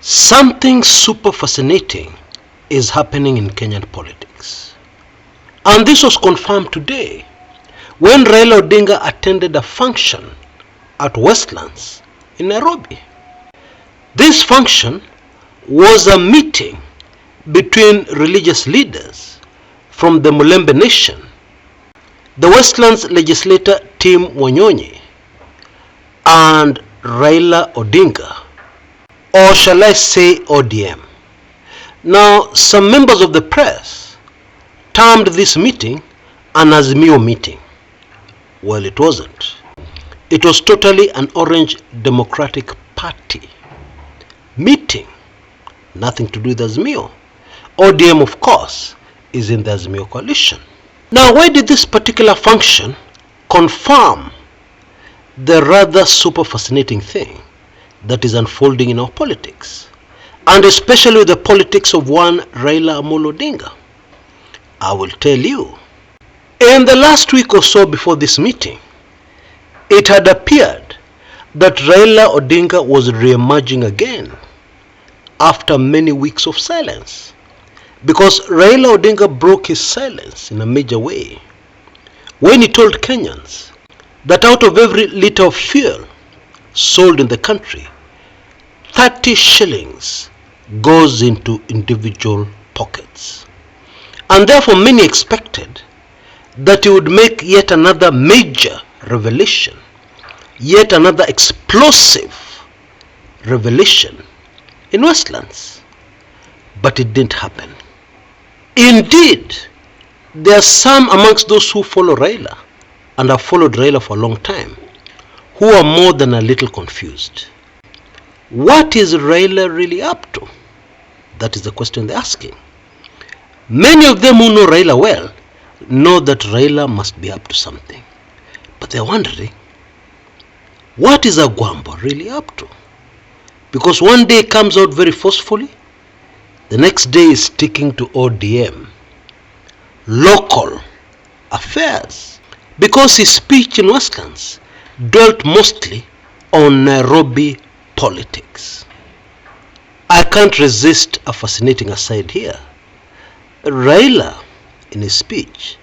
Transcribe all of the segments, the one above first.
Something super fascinating is happening in Kenyan politics. And this was confirmed today when Raila Odinga attended a function at Westlands in Nairobi. This function was a meeting between religious leaders from the Mulembe nation, the Westlands legislator Tim Wanyonyi, and Raila Odinga, or shall I say ODM. Now, some members of the press termed this meeting an Azimio meeting. Well, it wasn't. It was totally an Orange Democratic Party meeting. Nothing to do with Azimio. ODM, of course, is in the Azimio coalition. Now, why did this particular function confirm the rather super fascinating thing that is unfolding in our politics, and especially the politics of one Raila Odinga? I will tell you. In the last week or so before this meeting, it had appeared that Raila Odinga was re-emerging again after many weeks of silence, because Raila Odinga broke his silence in a major way when he told Kenyans that out of every litre of fuel sold in the country, 30 shillings goes into individual pockets. And therefore many expected that he would make yet another major revelation, yet another explosive revelation in Westlands. But it didn't happen. Indeed, there are some amongst those who follow Raila and have followed Raila for a long time who are more than a little confused. What is Raila really up to? That is the question they're asking. Many of them who know Raila well know that Raila must be up to something. But they're wondering, what is Agwambo really up to? Because one day he comes out very forcefully, the next day is sticking to ODM, local affairs, because his speech in Westlands dwelt mostly on Nairobi politics. I can't resist a fascinating aside here. Raila, in his speech,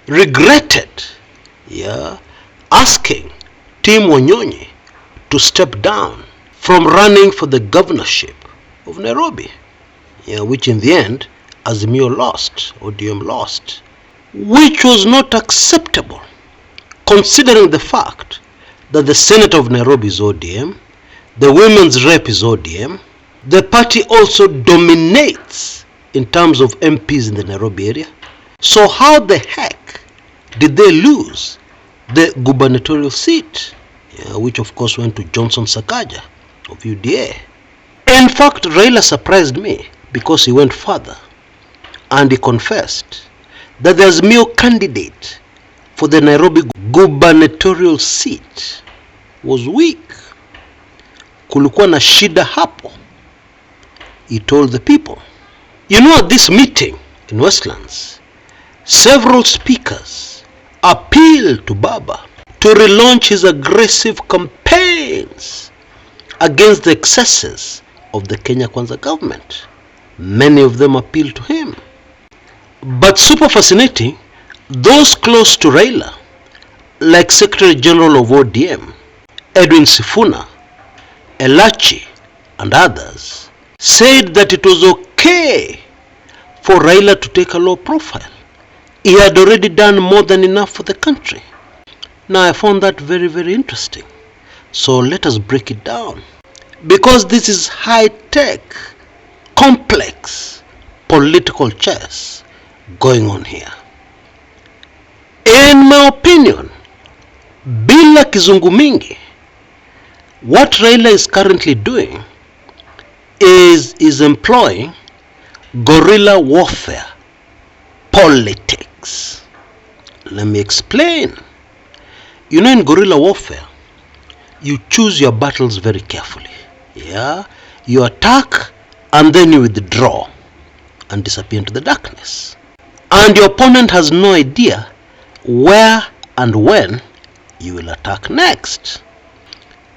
regretted asking Tim Wanyonyi to step down from running for the governorship of Nairobi, which in the end Azimio lost, ODM lost, which was not acceptable considering the fact that the Senator of Nairobi is ODM, the women's rep is ODM, the party also dominates in terms of MPs in the Nairobi area. So how the heck did they lose the gubernatorial seat, which of course went to Johnson Sakaja of UDA? In fact, Raila surprised me because he went further and he confessed that the Azimio candidate for the Nairobi gubernatorial seat was weak. Kulikuwa na shida hapo, he told the people. At this meeting in Westlands, several speakers appealed to Baba to relaunch his aggressive campaigns against the excesses of the Kenya Kwanza government. Many of them appealed to him. But super fascinating, those close to Raila, like Secretary General of ODM, Edwin Sifuna, Elachi, and others, said that it was okay for Raila to take a low profile. He had already done more than enough for the country. Now I found that very, very interesting. So let us break it down, because this is high-tech, complex political chess going on here. In my opinion, bila kizungu mingi, what Raila is currently doing is employing guerrilla warfare politics. Let me explain. In guerrilla warfare, you choose your battles very carefully. You attack and then you withdraw and disappear into the darkness. And your opponent has no idea where and when you will attack next.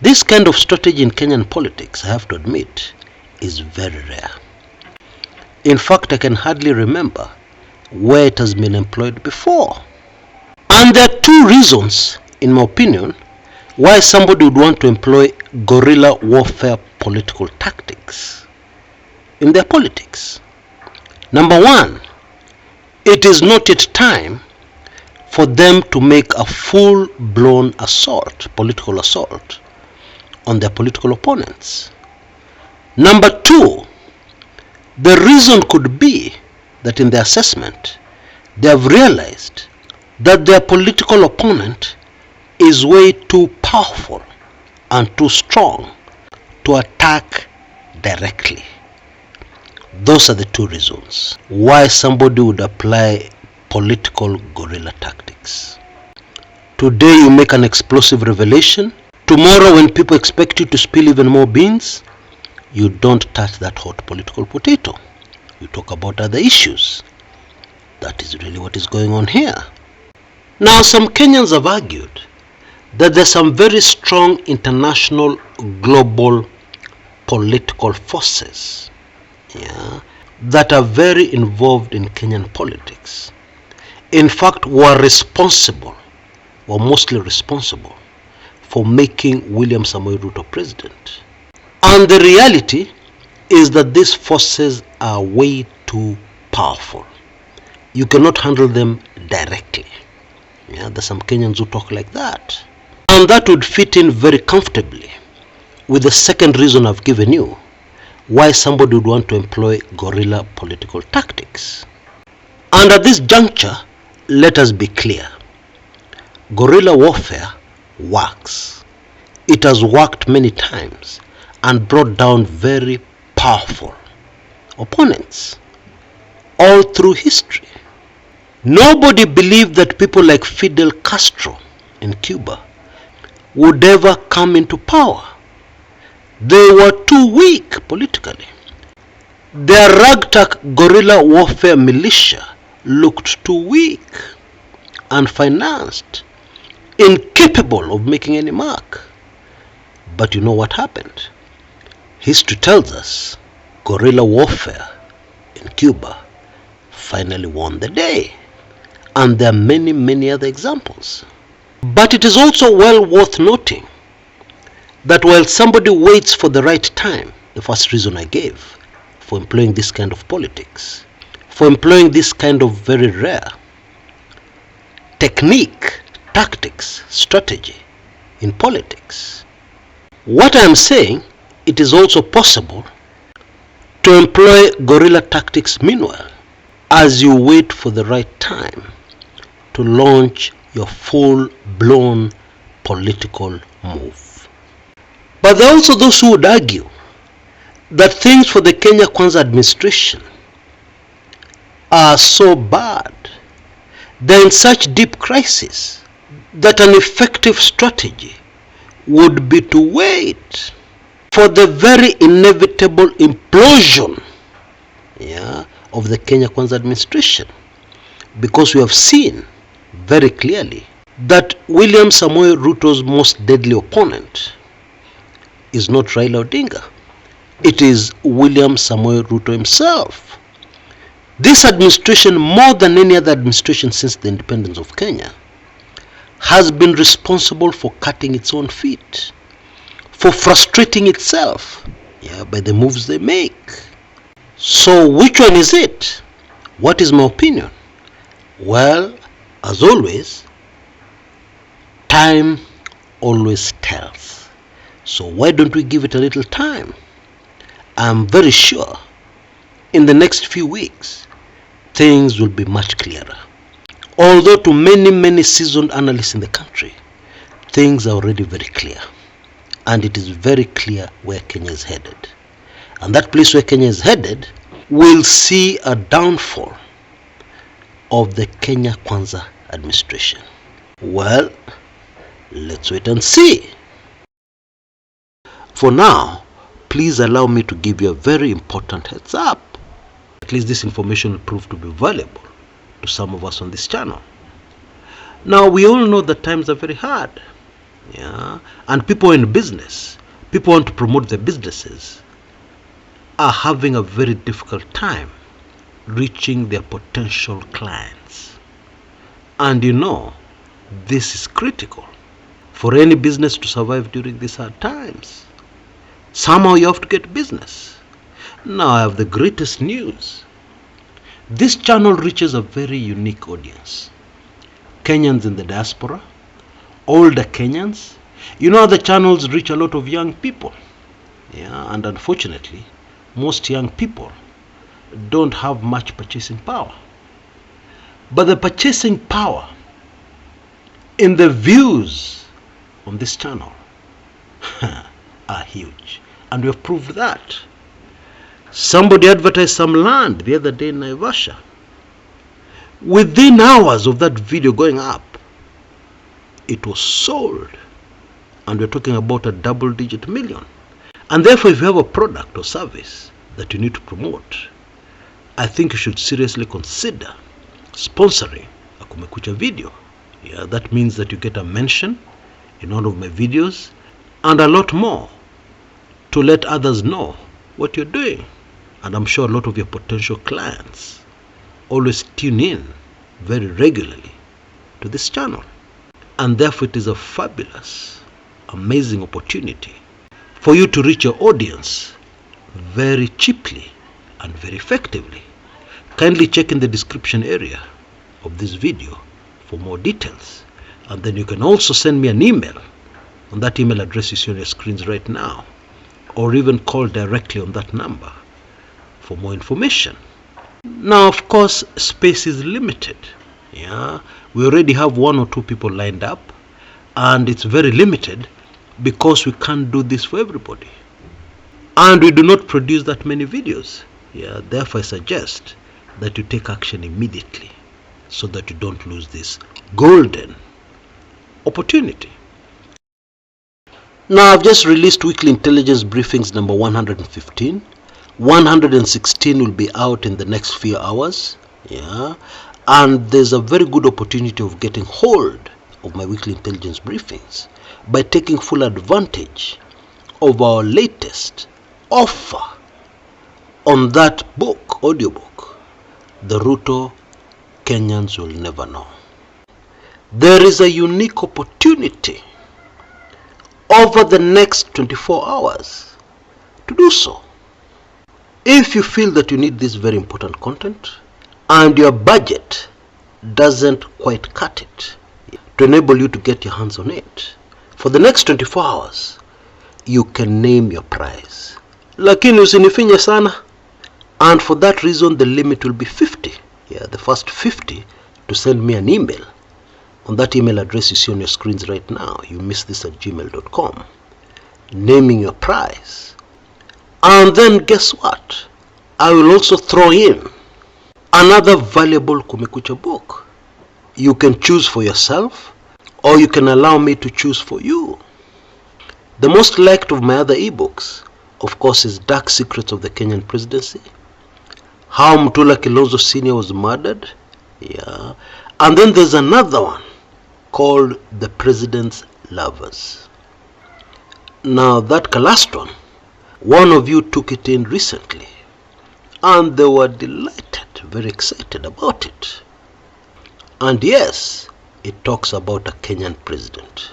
This kind of strategy in Kenyan politics, I have to admit, is very rare. In fact, I can hardly remember where it has been employed before. And there are two reasons, in my opinion, why somebody would want to employ guerrilla warfare political tactics in their politics. Number one, it is not yet time for them to make a full-blown assault, political assault, on their political opponents. Number two, the reason could be that in their assessment, they have realized that their political opponent is way too powerful and too strong to attack directly. Those are the two reasons why somebody would apply political guerrilla tactics. Today you make an explosive revelation. Tomorrow, when people expect you to spill even more beans, you don't touch that hot political potato. You talk about other issues. That is really what is going on here. Now, some Kenyans have argued that there's some very strong international global political forces, that are very involved in Kenyan politics. In fact, were mostly responsible for making William Samoei Ruto president. And the reality is that these forces are way too powerful. You cannot handle them directly. There's some Kenyans who talk like that. And that would fit in very comfortably with the second reason I've given you why somebody would want to employ guerrilla political tactics. And at this juncture, let us be clear. Guerrilla warfare works. It has worked many times and brought down very powerful opponents all through history. Nobody believed that people like Fidel Castro in Cuba would ever come into power. They were too weak politically. Their ragtag guerrilla warfare militia looked too weak and financed, incapable of making any mark. But you know what happened? History tells us guerrilla warfare in Cuba finally won the day. And there are many, many other examples. But it is also well worth noting that while somebody waits for the right time, the first reason I gave for employing this kind of politics, for employing this kind of very rare technique, tactics, strategy in politics, what I am saying, it is also possible to employ guerrilla tactics meanwhile, as you wait for the right time to launch your full-blown political move. But there are also those who would argue that things for the Kenya Kwanza administration are so bad, they're in such deep crisis, that an effective strategy would be to wait for the very inevitable implosion of the Kenya Kwanza administration. Because we have seen very clearly that William Samoei Ruto's most deadly opponent is not Raila Odinga. It is William Samoei Ruto himself. This administration, more than any other administration since the independence of Kenya, has been responsible for cutting its own feet, for frustrating itself by the moves they make. So which one is it? What is my opinion? Well, as always, time always tells. So why don't we give it a little time? I'm very sure in the next few weeks, things will be much clearer. Although to many, many seasoned analysts in the country, things are already very clear. And it is very clear where Kenya is headed. And that place where Kenya is headed will see a downfall of the Kenya Kwanza administration. Well, let's wait and see. For now, please allow me to give you a very important heads up. At least this information will prove to be valuable to some of us on this channel. Now, we all know that times are very hard. And people in business, people want to promote their businesses. are having a very difficult time reaching their potential clients. And you know, this is critical for any business to survive during these hard times. Somehow you have to get business. Now I have the greatest news. This channel reaches a very unique audience. Kenyans in the diaspora, older Kenyans. You know, the channels reach a lot of young people. Yeah, and unfortunately, most young people don't have much purchasing power. But the purchasing power in the views on this channel are huge. And we have proved that. Somebody advertised some land the other day in Naivasha. Within hours of that video going up, it was sold. And we're talking about a double-digit million. And therefore, if you have a product or service that you need to promote, I think you should seriously consider sponsoring a Kumekucha video. Yeah, that means that you get a mention in one of my videos and a lot more to let others know what you're doing. And I'm sure a lot of your potential clients always tune in very regularly to this channel. And therefore it is a fabulous, amazing opportunity for you to reach your audience very cheaply and very effectively. Kindly check in the description area of this video for more details. And then you can also send me an email on that email address you see on your screens right now, or even call directly on that number for more information. Now, of course, space is limited. Yeah, we already have 1 or 2 people lined up, and it's very limited because we can't do this for everybody. And we do not produce that many videos. Yeah, therefore I suggest that you take action immediately so that you don't lose this golden opportunity. Now, I've just released weekly intelligence briefings number 115. 116 will be out in the next few hours. Yeah, and there's a very good opportunity of getting hold of my weekly intelligence briefings by taking full advantage of our latest offer on that book, audiobook, The Ruto Kenyans Will Never Know. There is a unique opportunity over the next 24 hours to do so. If you feel that you need this very important content and your budget doesn't quite cut it to enable you to get your hands on it, for the next 24 hours, you can name your price. Lakini usinifinye sana. And for that reason, the limit will be 50. Yeah, the first 50 to send me an email on that email address you see on your screens right now. You miss this at gmail.com. Naming your price. And then guess what? I will also throw in another valuable Kumekucha book. You can choose for yourself, or you can allow me to choose for you. The most liked of my other ebooks, of course, is Dark Secrets of the Kenyan Presidency, How Mutula Kilonzo Sr. was murdered. Yeah. And then there's another one called The President's Lovers. Now that last one of you took it in recently, and they were delighted, very excited about it. And yes, it talks about a Kenyan president.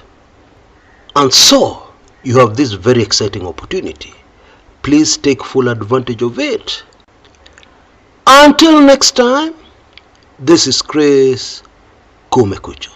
And so, you have this very exciting opportunity. Please take full advantage of it. Until next time, this is Chris Kumekucha.